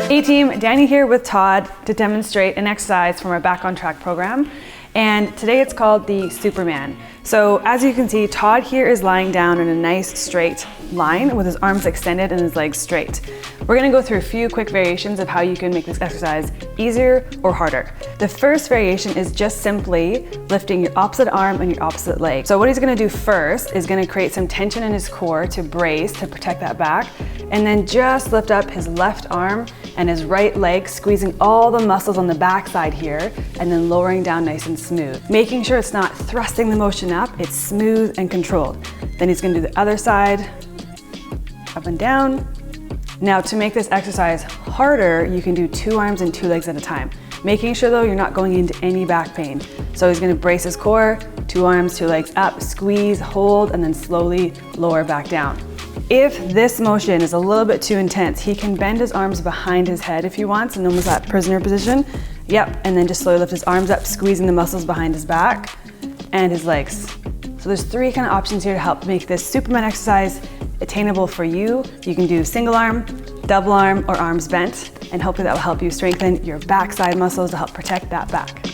Hey team, Danny here with Todd to demonstrate an exercise from our Back on Track program. And today it's called the Superman. So as you can see, Todd here is lying down in a nice straight line with his arms extended and his legs straight. We're gonna go through a few quick variations of how you can make this exercise easier or harder. The first variation is just simply lifting your opposite arm and your opposite leg. So what he's gonna do first is gonna create some tension in his core to brace, to protect that back, and then just lift up his left arm and his right leg, squeezing all the muscles on the back side here, and then lowering down nice and smooth. Making sure it's not thrusting the motion up, it's smooth and controlled. Then he's gonna do the other side, up and down. Now to make this exercise harder, you can do 2 arms and 2 legs at a time. Making sure though you're not going into any back pain. So he's gonna brace his core, 2 arms, 2 legs up, squeeze, hold, and then slowly lower back down. If this motion is a little bit too intense, he can bend his arms behind his head if he wants, in almost that prisoner position. Yep, and then just slowly lift his arms up, squeezing the muscles behind his back and his legs. So there's 3 kind of options here to help make this Superman exercise attainable for you. You can do single arm, double arm, or arms bent, and hopefully that will help you strengthen your backside muscles to help protect that back.